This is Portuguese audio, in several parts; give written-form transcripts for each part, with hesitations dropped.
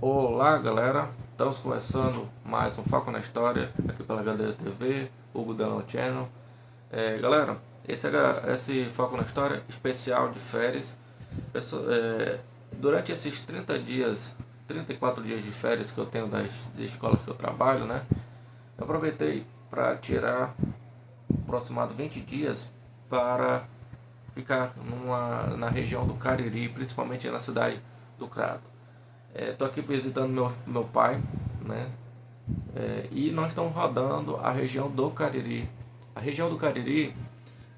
Olá galera, estamos começando mais um Foco na História aqui pela HD TV, Hugo Delão Channel. Galera, esse Foco na História especial de férias. Durante esses 30 dias, 34 dias de férias que eu tenho das escolas que eu trabalho, né? Eu aproveitei para tirar aproximado 20 dias para ficar na região do Cariri, principalmente na cidade do Crato. Estou aqui visitando meu pai, né? E nós estamos rodando a região do Cariri. A região do Cariri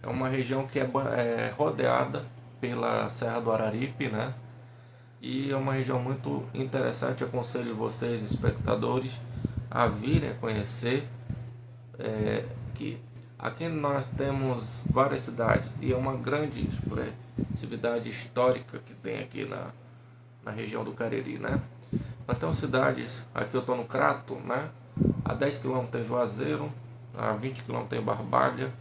é uma região que é rodeada pela Serra do Araripe, né? E é uma região muito interessante. Eu aconselho vocês, espectadores, a virem conhecer. Que aqui nós temos várias cidades e é uma grande expressividade histórica que tem aqui na região do Cariri, né? Nós temos cidades, aqui eu estou no Crato, né? A 10 km tem Juazeiro, a 20 km tem Barbalha,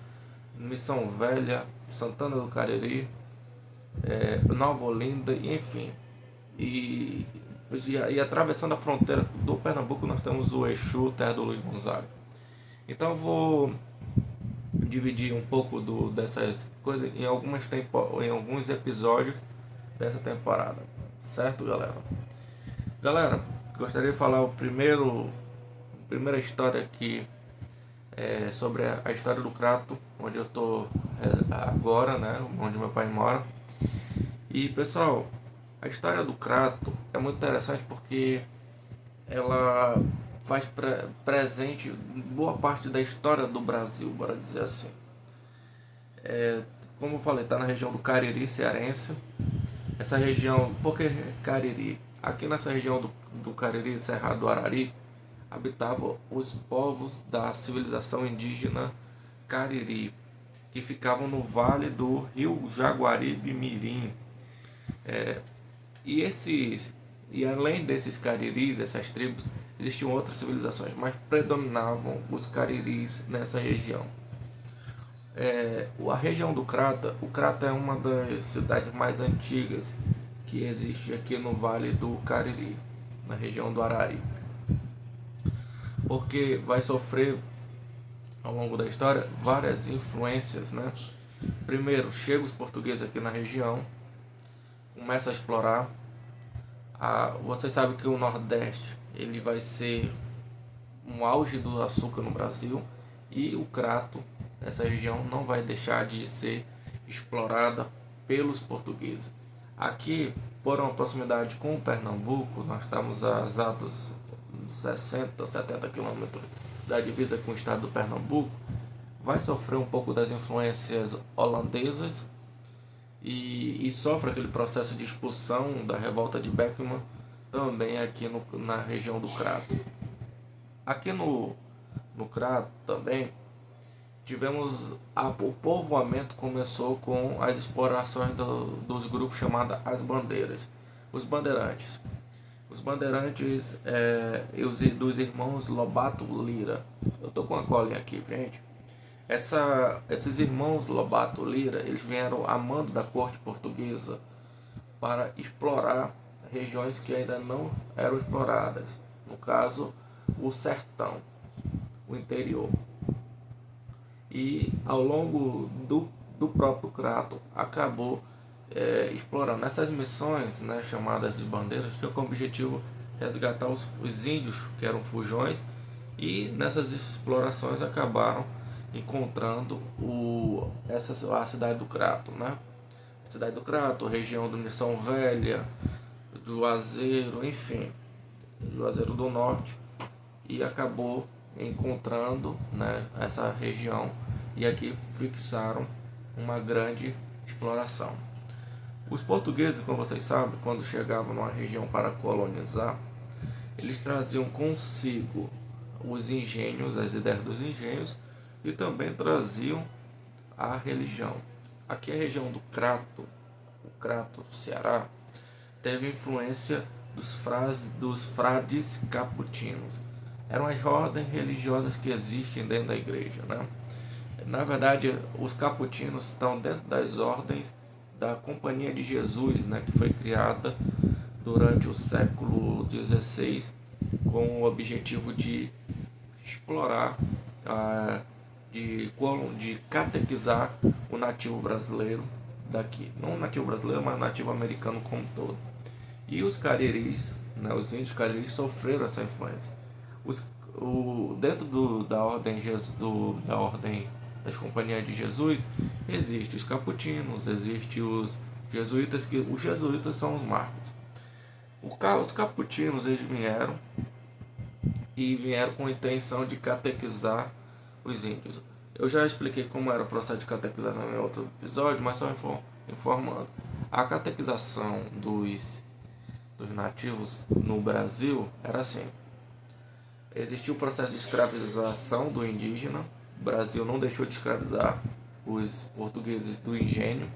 Missão Velha, Santana do Cariri, Nova Olinda, enfim. E atravessando a fronteira do Pernambuco nós temos o Exu, terra do Luiz Gonzaga. Então eu vou dividir um pouco dessas coisas em alguns episódios dessa temporada. Certo, galera? Galera, gostaria de falar a primeira história aqui sobre a história do Crato, onde eu estou agora, né? Onde meu pai mora. E pessoal, a história do Crato é muito interessante porque ela faz presente boa parte da história do Brasil, bora dizer assim. Como eu falei, está na região do Cariri cearense. Essa região, por que Cariri? Aqui nessa região do Cariri, Cerrado do Arari, habitavam os povos da civilização indígena Cariri, que ficavam no vale do rio Jaguaribe-Mirim. E além desses cariris, essas tribos, existiam outras civilizações, mas predominavam os cariris nessa região. A região do Crato, o Crato é uma das cidades mais antigas que existe aqui no Vale do Cariri, na região do Arari, porque vai sofrer ao longo da história várias influências, né? Primeiro, chegam os portugueses aqui na região, começam a explorar. Vocês sabem que o Nordeste ele vai ser um auge do açúcar no Brasil, e o Crato, essa região, não vai deixar de ser explorada pelos portugueses. Aqui, por uma proximidade com o Pernambuco, nós estamos a exatos 60, 70 quilômetros da divisa com o estado do Pernambuco, vai sofrer um pouco das influências holandesas e sofre aquele processo de expulsão da revolta de Beckman também aqui na região do Crato. Aqui no Crato também tivemos o povoamento começou com as explorações dos grupos chamados as bandeiras, os bandeirantes. Os bandeirantes dos irmãos Lobato Lira. Eu tô com a colinha aqui, gente. Esses irmãos Lobato Lira, eles vieram a mando da corte portuguesa para explorar regiões que ainda não eram exploradas. No caso, o sertão, o interior. E ao longo do próprio Crato acabou explorando essas missões, né, chamadas de bandeiras, tinham como objetivo resgatar os índios que eram fujões, e nessas explorações acabaram encontrando a cidade do Crato, né? A cidade do Crato, região do Missão Velha, Juazeiro, enfim, Juazeiro do Norte, e acabou encontrando, né, essa região, e aqui fixaram uma grande exploração. Os portugueses, como vocês sabem, quando chegavam numa região para colonizar, eles traziam consigo os engenhos, as ideias dos engenhos, e também traziam a religião. Aqui a região do Crato, o Crato do Ceará, teve influência dos frades caputinos. Eram as ordens religiosas que existem dentro da igreja, né? Na verdade, os caputinos estão dentro das ordens da Companhia de Jesus, né, que foi criada durante o século XVI com o objetivo de explorar, de catequizar o nativo brasileiro daqui. Não o nativo brasileiro, mas o nativo americano como um todo. E os cariris, né, os índios cariris sofreram essa influência. Dentro da ordem das companhias de Jesus, existe os caputinos, existe os jesuítas, que os jesuítas são os marcos. Os caputinos, eles vieram com a intenção de catequizar os índios. Eu já expliquei como era o processo de catequização em outro episódio, mas só informando. A catequização dos nativos no Brasil era assim: existiu o processo de escravização do indígena. O Brasil não deixou de escravizar os portugueses do engenho,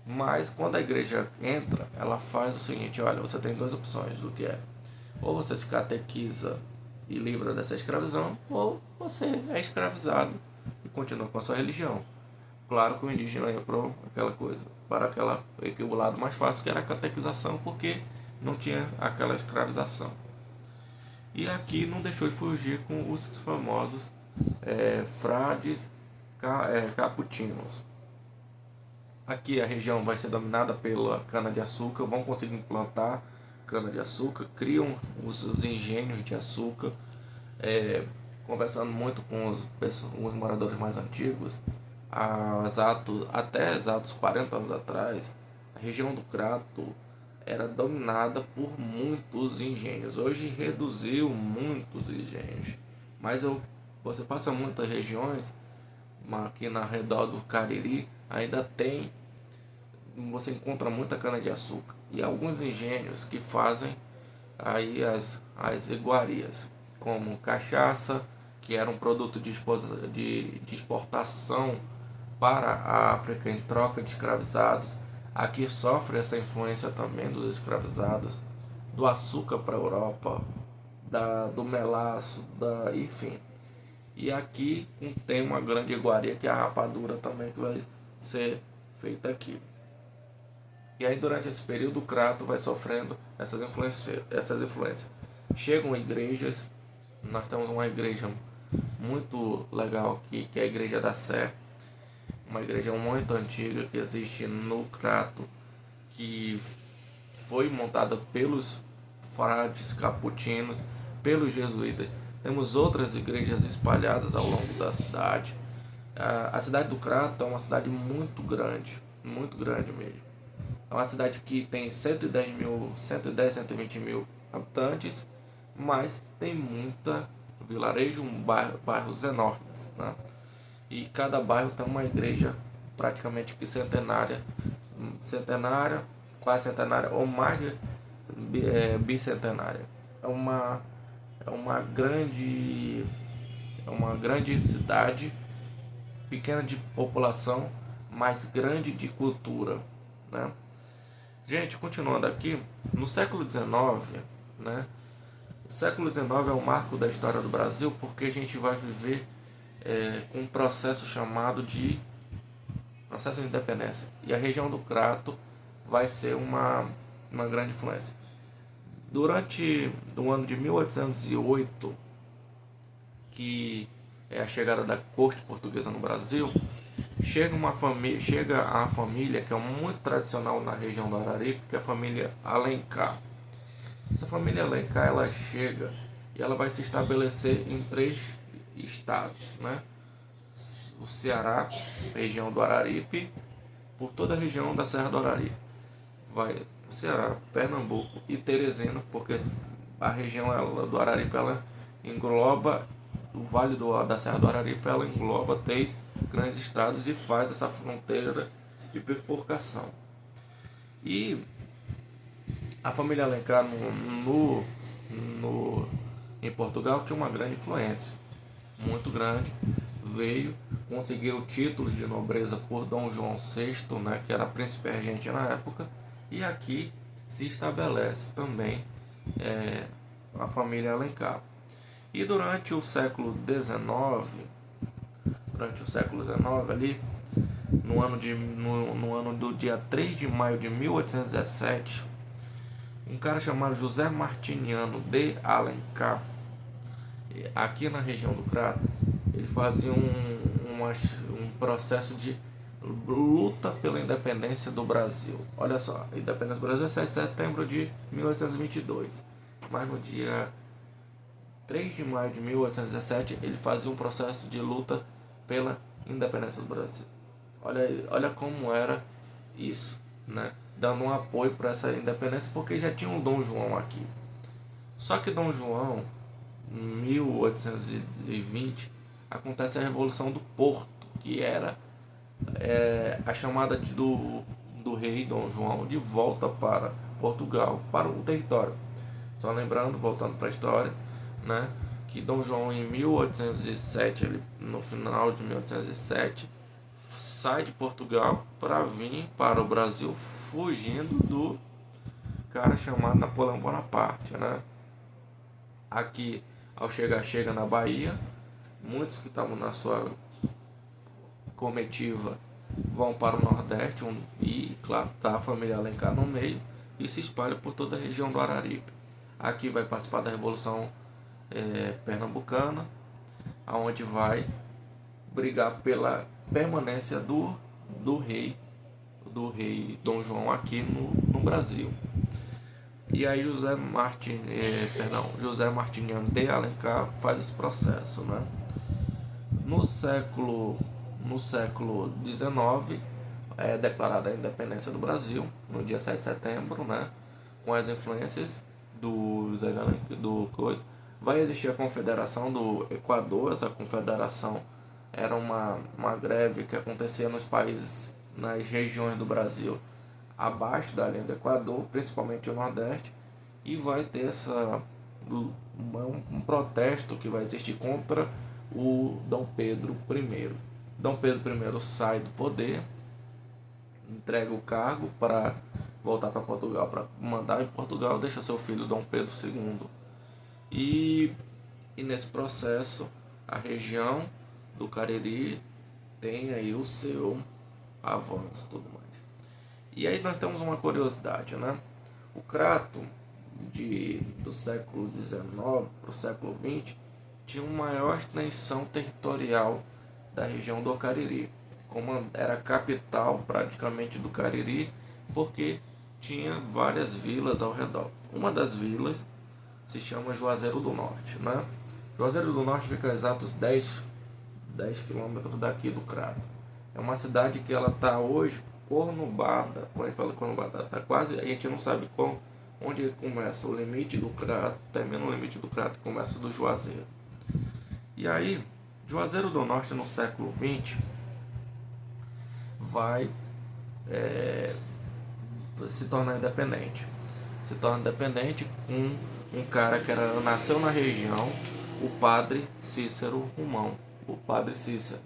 mas quando a igreja entra, ela faz o seguinte: olha, você tem duas opções do que é: ou você se catequiza e livra dessa escravidão, ou você é escravizado e continua com a sua religião. Claro que o indígena ia para o lado mais fácil, que era a catequização, porque não tinha aquela escravização. E aqui não deixou de fugir com os famosos frades caputinos. Aqui a região vai ser dominada pela cana-de-açúcar, vão conseguir implantar cana-de-açúcar, criam os engenhos de açúcar. Conversando muito com os moradores mais antigos, até exatos 40 anos atrás, a região do Crato era dominada por muitos engenhos. Hoje reduziu muitos engenhos, mas você passa muitas regiões, aqui na redor do Cariri, você encontra muita cana-de-açúcar e alguns engenhos que fazem aí as iguarias, como cachaça, que era um produto de exportação para a África em troca de escravizados. Aqui sofre essa influência também dos escravizados, do açúcar para a Europa, do melaço, enfim. E aqui tem uma grande iguaria, que é a rapadura também, que vai ser feita aqui. E aí durante esse período o Crato vai sofrendo essas influências. Chegam igrejas, nós temos uma igreja muito legal aqui, que é a Igreja da Sé, uma igreja muito antiga que existe no Crato, que foi montada pelos frades caputinos, pelos jesuítas. Temos outras igrejas espalhadas ao longo da cidade. A cidade do Crato é uma cidade muito grande mesmo. É uma cidade que tem 120 mil habitantes, mas tem muita vilarejo, bairros enormes, né? E cada bairro tem uma igreja praticamente que centenária, quase centenária ou mais bicentenária. É uma grande cidade, pequena de população, mas grande de cultura, né? Gente, continuando aqui, no século XIX, né? O século XIX é o marco da história do Brasil, porque a gente vai viver com um processo chamado de processo de independência. E a região do Crato vai ser uma grande influência. Durante o ano de 1808, que é a chegada da corte portuguesa no Brasil, chega a família que é muito tradicional na região do Araripe, que é a família Alencar. Essa família Alencar, ela chega e ela vai se estabelecer em 3 estados, né? O Ceará, região do Araripe, por toda a região da Serra do Araripe. Vai o Ceará, Pernambuco e Teresina, porque a região do Araripe, ela engloba o Vale da Serra do Araripe, ela engloba 3 grandes estados e faz essa fronteira de bifurcação. E a família Alencar em Portugal tinha uma grande influência, muito grande. Conseguiu títulos de nobreza por Dom João VI, né, que era príncipe regente na época, e aqui se estabelece também a família Alencar. E durante o século XIX, ali, no ano do dia 3 de maio de 1817, Um cara chamado José Martiniano de Alencar, aqui na região do Crato, ele fazia um processo de luta pela independência do Brasil. Olha só, a independência do Brasil é 7 de setembro de 1822, mas no dia 3 de maio de 1817 ele fazia um processo de luta pela independência do Brasil. Olha como era isso, né? Dando um apoio para essa independência, porque já tinha um Dom João aqui. Só que Dom João, em 1820, acontece a Revolução do Porto, que era a chamada do rei Dom João de volta para Portugal, para o território. Só lembrando, voltando para a história, né, que Dom João em 1807, ele, no final de 1807, sai de Portugal para vir para o Brasil, fugindo do cara chamado Napoleão Bonaparte, né? Aqui, ao chega na Bahia, muitos que estavam na sua comitiva vão para o Nordeste e, claro, tá a família Alencar no meio e se espalha por toda a região do Araripe. Aqui vai participar da Revolução Pernambucana, aonde vai brigar pela permanência do rei Dom João aqui no Brasil. E aí José Martiniano de Alencar faz esse processo, né? No século XIX é declarada a independência do Brasil no dia 7 de setembro, né? Com as influências do coisa. Vai existir a Confederação do Equador. Essa confederação era uma greve que acontecia nos países, nas regiões do Brasil abaixo da linha do Equador, principalmente o Nordeste, e vai ter um protesto que vai existir contra o Dom Pedro I. Dom Pedro I sai do poder, entrega o cargo para voltar para Portugal, para mandar em Portugal, deixa seu filho Dom Pedro II. E nesse processo, a região do Cariri tem aí o seu avanço e tudo mais. E aí nós temos uma curiosidade, né? O Crato do século XIX para o século XX tinha uma maior extensão territorial da região do Cariri, como era a capital praticamente do Cariri, porque tinha várias vilas ao redor. Uma das vilas se chama Juazeiro do Norte, né? Juazeiro do Norte fica a exatos 10 quilômetros daqui do Crato. É uma cidade que ela está hoje conurbada. Quando a gente fala conurbada, tá quase, a gente não sabe onde começa o limite do Crato, termina o limite do Crato e começa do Juazeiro. E aí, Juazeiro do Norte no século XX vai se tornar independente. Se torna independente com um cara que nasceu na região, o padre Cícero Romão. O padre Cícero.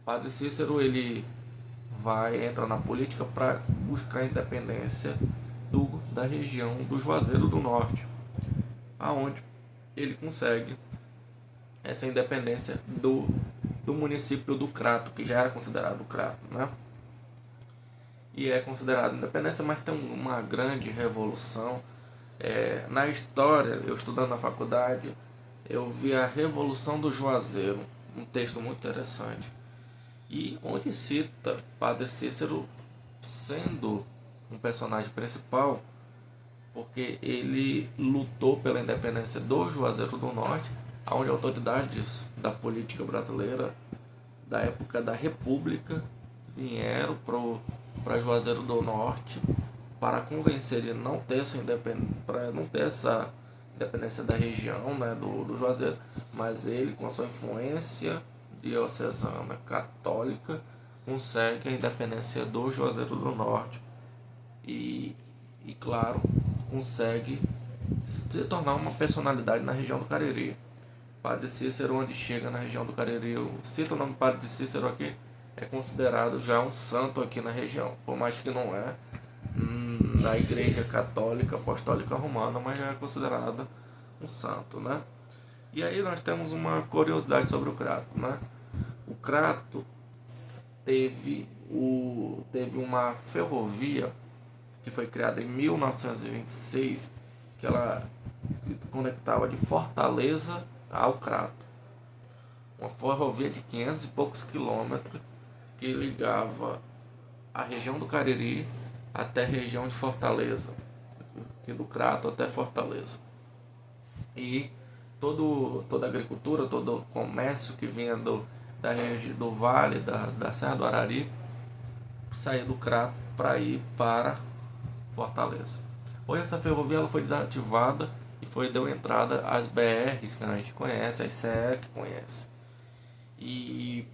O padre Cícero, ele entra na política para buscar a independência da região do Juazeiro do Norte, aonde ele consegue essa independência do município do Crato, que já era considerado Crato, né? E é considerado independência, mas tem uma grande revolução. Na história, eu estudando na faculdade, eu vi a Revolução do Juazeiro, um texto muito interessante, e onde cita Padre Cícero sendo um personagem principal, porque ele lutou pela independência do Juazeiro do Norte, onde autoridades da política brasileira da época da República vieram para Juazeiro do Norte para convencer de não ter essa independência da região, né, do Juazeiro, mas ele, com a sua influência diocesana católica, consegue a independência do Juazeiro do Norte e claro, consegue se tornar uma personalidade na região do Cariri. Padre Cícero, onde chega na região do Cariri, eu cito o nome Padre Cícero aqui, é considerado já um santo aqui na região, por mais que não é na Igreja Católica Apostólica Romana, mas já é considerado um santo, né? E aí nós temos uma curiosidade sobre o Crato, né? O Crato teve uma ferrovia que foi criada em 1926, que ela conectava de Fortaleza ao Crato. Uma ferrovia de 500 e poucos quilômetros que ligava a região do Cariri até a região de Fortaleza, aqui do Crato até Fortaleza. E toda a agricultura, todo o comércio que vinha da região do Vale, da Serra do Arari, saía do Crato para ir para Fortaleza. Hoje essa ferrovia ela foi desativada e deu entrada às BRs que a gente conhece, às CE que conhece. E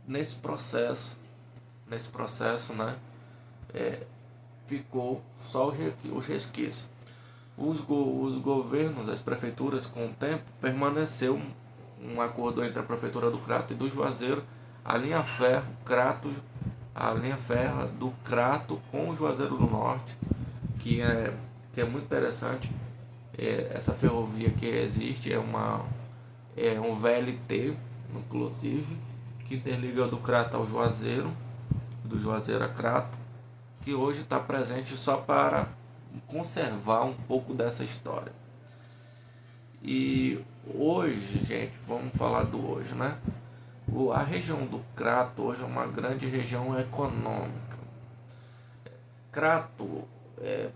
nesse processo, né, ficou só os resquícios. Os governos, as prefeituras, com o tempo, permaneceu um acordo entre a prefeitura do Crato e do Juazeiro, a linha ferro do Crato com o Juazeiro do Norte, que é muito interessante. Essa ferrovia que existe é um VLT, inclusive, que interliga do Crato ao Juazeiro, do Juazeiro a Crato, que hoje está presente só para conservar um pouco dessa história. E hoje, gente, vamos falar do hoje, né? A região do Crato hoje é uma grande região econômica. Crato,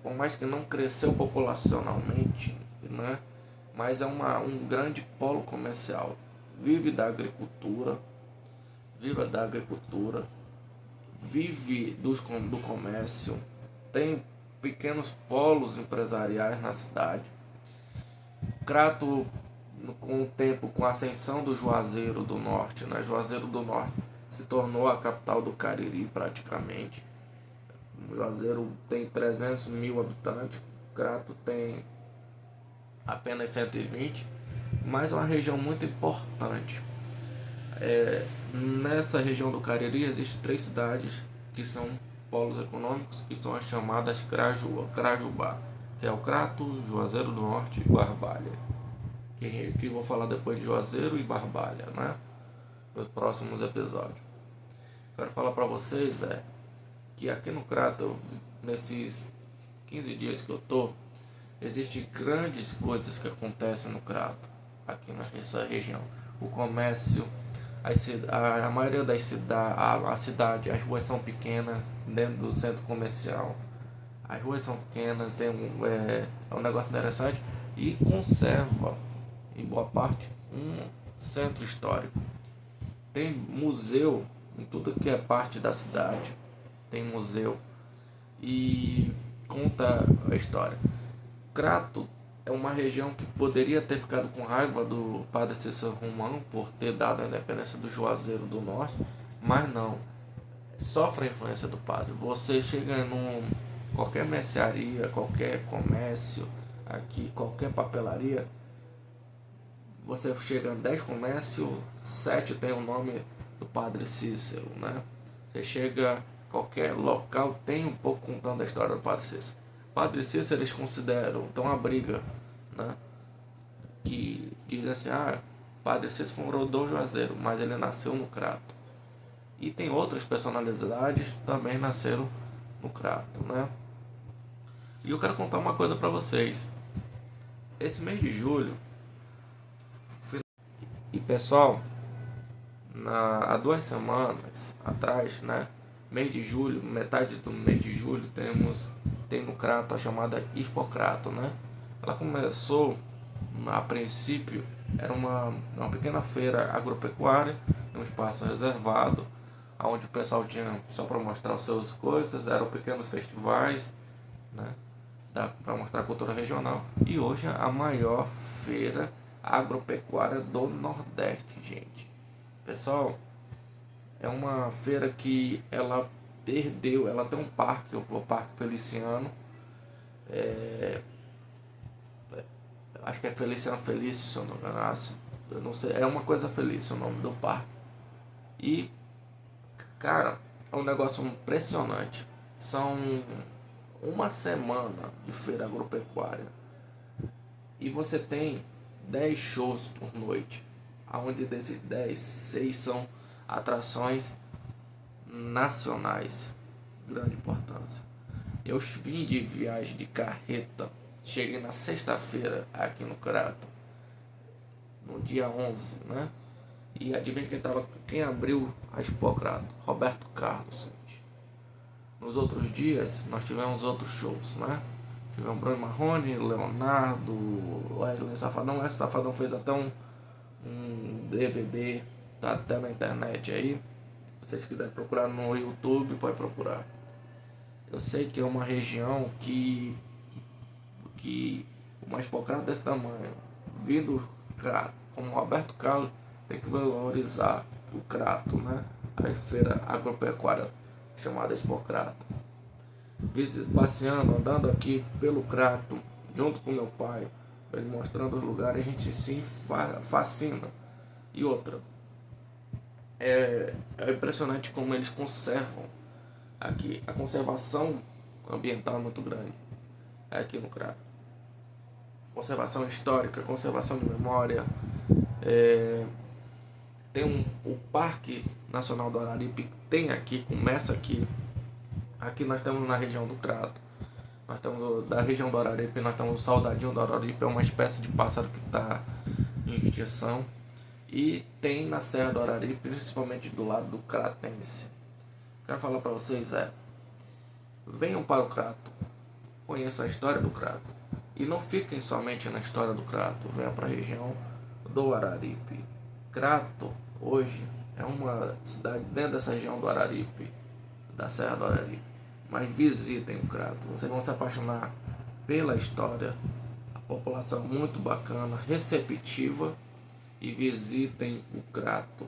por mais que não cresceu populacionalmente, né? Mas é um grande polo comercial. Vive da agricultura, vive do comércio, tem pequenos polos empresariais na cidade. Crato, com o tempo, com a ascensão do Juazeiro do Norte, né? Juazeiro do Norte se tornou a capital do Cariri praticamente. O Juazeiro tem 300 mil habitantes, Crato tem apenas 120, mas é uma região muito importante. Nessa região do Cariri existem 3 cidades que são polos econômicos, que são as chamadas Crajubá, que é o Crato, Juazeiro do Norte e Barbalha. Que vou falar depois de Juazeiro e Barbalha, né? Nos próximos episódios. Quero falar para vocês que aqui no Crato, nesses 15 dias que eu tô, existem grandes coisas que acontecem no Crato, aqui nessa região. O comércio, a maioria das cidades, as ruas são pequenas dentro do centro comercial. As ruas são pequenas, é um negócio interessante e conserva, em boa parte, um centro histórico. Tem museu em tudo que é parte da cidade. Tem museu e conta a história. Crato é uma região que poderia ter ficado com raiva do padre Cícero Romano por ter dado a independência do Juazeiro do Norte, mas não. Sofre a influência do padre. Você chega em qualquer mercearia, qualquer comércio, aqui, qualquer papelaria, você chega em 10 comércios, 7 tem o nome do padre Cícero, né? Você chega qualquer local, tem um pouco contando a história do padre Cícero. Padre Cícero eles consideram, então uma briga, né? Que diz assim, Padre Cícero fundou o Juazeiro, mas ele nasceu no Crato. E tem outras personalidades que também nasceram no Crato, né? E eu quero contar uma coisa para vocês. Esse mês de julho, e pessoal, há 2 semanas atrás, né? Mês de julho, metade do mês de julho, tem no Crato a chamada Expocrato, né? Ela começou, a princípio, era uma pequena feira agropecuária, um espaço reservado, onde o pessoal tinha só para mostrar as suas coisas, eram pequenos festivais, né? Para mostrar a cultura regional. E hoje é a maior feira agropecuária do Nordeste, gente. Pessoal, é uma feira que ela tem um parque, o Parque Feliciano, acho que é Feliciano Felício, se eu não me engano, eu não sei, é uma coisa Felício o nome do parque. E, cara, é um negócio impressionante. São uma semana de feira agropecuária e você tem 10 shows por noite, onde desses 10, 6 são atrações nacionais, grande importância. Eu vim de viagem de carreta. Cheguei na sexta-feira aqui no Crato, no dia 11, né? E adivinha quem abriu a Expo Crato? Roberto Carlos. Gente. Nos outros dias nós tivemos outros shows, né? Tivemos Bruno Marrone, Leonardo, Wesley Safadão. Wesley Safadão fez até um DVD, tá até na internet aí. Se vocês quiserem procurar no YouTube, pode procurar. Eu sei que é uma região que uma espocrata desse tamanho, vindo como Roberto Carlos, tem que valorizar o Crato, né? A feira agropecuária chamada Expocrato. Passeando, andando aqui pelo Crato, junto com meu pai, ele mostrando os lugares, a gente se fascina. E outra, é impressionante como eles conservam aqui. A conservação ambiental é muito grande aqui no Crato. Conservação histórica, conservação de memória. Tem o Parque Nacional do Araripe, tem aqui, começa aqui. Aqui nós temos na região do Crato. Nós temos da região do Araripe, nós temos o Soldadinho do Araripe, é uma espécie de pássaro que está em extinção. E tem na Serra do Araripe, principalmente do lado do Cratense. Quero falar para vocês venham para o Crato, conheçam a história do Crato. E não fiquem somente na história do Crato, venham para a região do Araripe. Crato, hoje, é uma cidade dentro dessa região do Araripe, da Serra do Araripe. Mas visitem o Crato, vocês vão se apaixonar pela história. A população muito bacana, receptiva. E visitem o Crato.